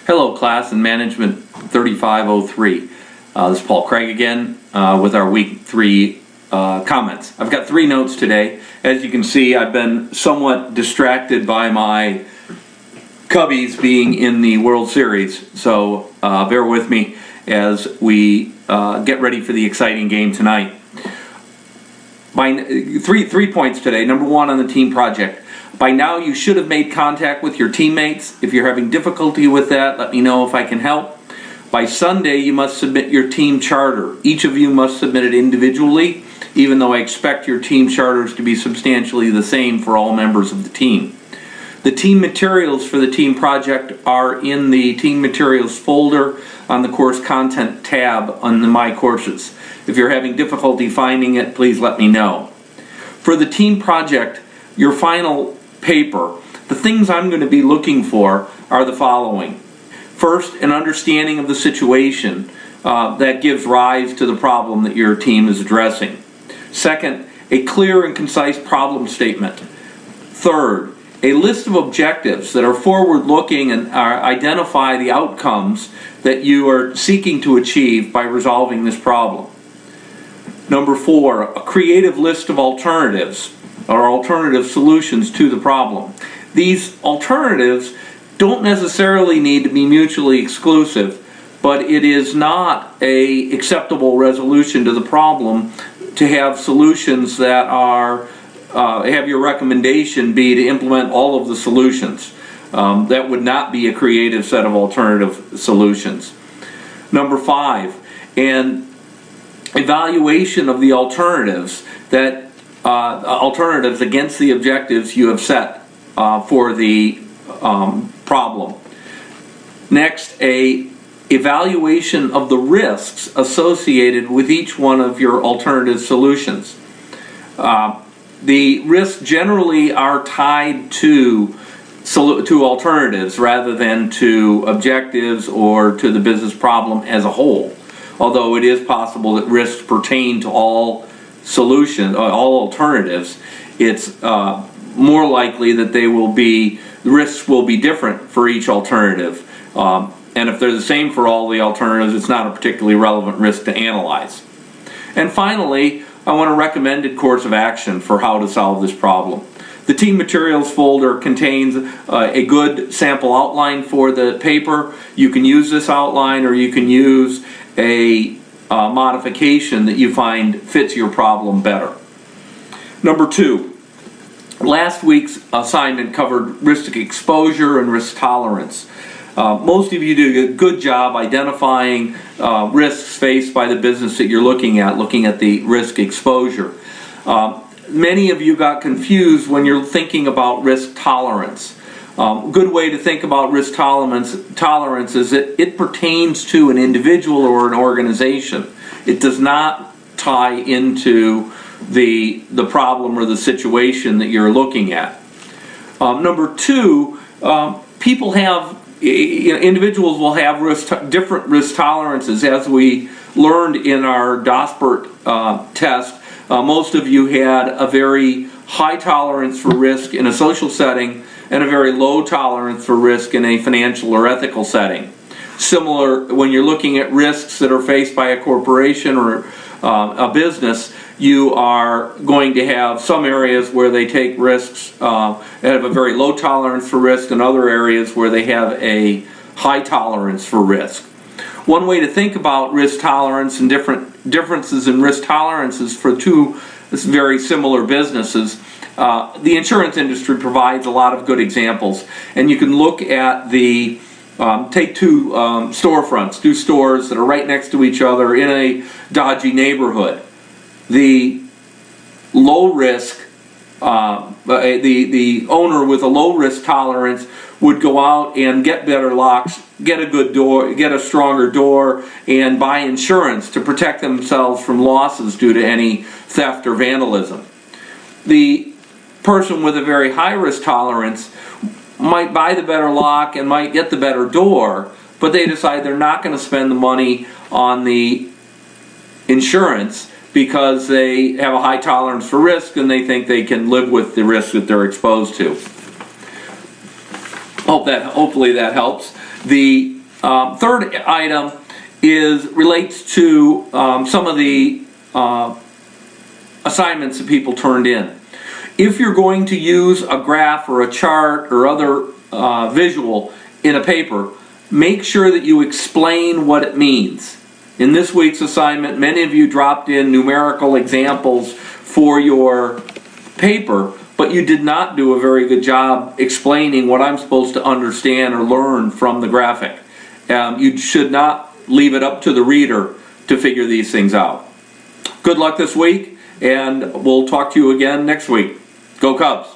Hello class in Management 3503. This is Paul Craig again with our week 3 comments. I've got 3 notes today. As you can see, I've been somewhat distracted by my Cubbies being in the World Series, so bear with me as we get ready for the exciting game tonight. Three points today. Number 1 on the team project. By now you should have made contact with your teammates. If you're having difficulty with that, let me know if I can help. By Sunday you must submit your team charter. Each of you must submit it individually, even though I expect your team charters to be substantially the same for all members of the team. The team materials for the team project are in the team materials folder on the course content tab on the My Courses. If you're having difficulty finding it, please let me know. For the team project, your final paper, the things I'm going to be looking for are the following. First, an understanding of the situation that gives rise to the problem that your team is addressing. Second, a clear and concise problem statement. Third, a list of objectives that are forward-looking and identify the outcomes that you are seeking to achieve by resolving this problem. Number 4, a creative list of alternatives or alternative solutions to the problem. These alternatives don't necessarily need to be mutually exclusive, but it is not an acceptable resolution to the problem to have solutions that are have your recommendation be to implement all of the solutions. That would not be a creative set of alternative solutions. Number 5, an evaluation of the alternatives alternatives against the objectives you have set for the problem. Next, a evaluation of the risks associated with each one of your alternative solutions. The risks generally are tied to alternatives rather than to objectives or to the business problem as a whole. Although it is possible that risks pertain to all solutions, all alternatives, it's more likely that the risks will be different for each alternative. And if they're the same for all the alternatives, it's not a particularly relevant risk to analyze. And finally, I want a recommended course of action for how to solve this problem. The team materials folder contains a good sample outline for the paper. You can use this outline, or you can use a modification that you find fits your problem better. Number 2, last week's assignment covered risk exposure and risk tolerance. Most of you do a good job identifying risks faced by the business that you're looking at the risk exposure. Many of you got confused when you're thinking about risk tolerance. A good way to think about risk tolerance is that it pertains to an individual or an organization. It does not tie into the problem or the situation that you're looking at. Number 2, individuals will have different risk tolerances. As we learned in our Dospert test, most of you had a very high tolerance for risk in a social setting and a very low tolerance for risk in a financial or ethical setting. Similar, when you're looking at risks that are faced by a corporation or a business, you are going to have some areas where they take risks that have a very low tolerance for risk, and other areas where they have a high tolerance for risk. One way to think about risk tolerance and differences in risk tolerances for two very similar businesses. The insurance industry provides a lot of good examples, and you can look at take 2 storefronts, 2 stores that are right next to each other in a dodgy neighborhood. The low risk, the owner with a low risk tolerance would go out and get better locks, get a good door, get a stronger door, and buy insurance to protect themselves from losses due to any theft or vandalism. The person with a very high risk tolerance might buy the better lock and might get the better door, but they decide they're not going to spend the money on the insurance because they have a high tolerance for risk and they think they can live with the risk that they're exposed to. Hopefully that helps. The Third item relates to some of the assignments that people turned in. If you're going to use a graph or a chart or other visual in a paper, make sure that you explain what it means. In this week's assignment, many of you dropped in numerical examples for your paper, but you did not do a very good job explaining what I'm supposed to understand or learn from the graphic. You should not leave it up to the reader to figure these things out. Good luck this week, and we'll talk to you again next week. Go Cubs!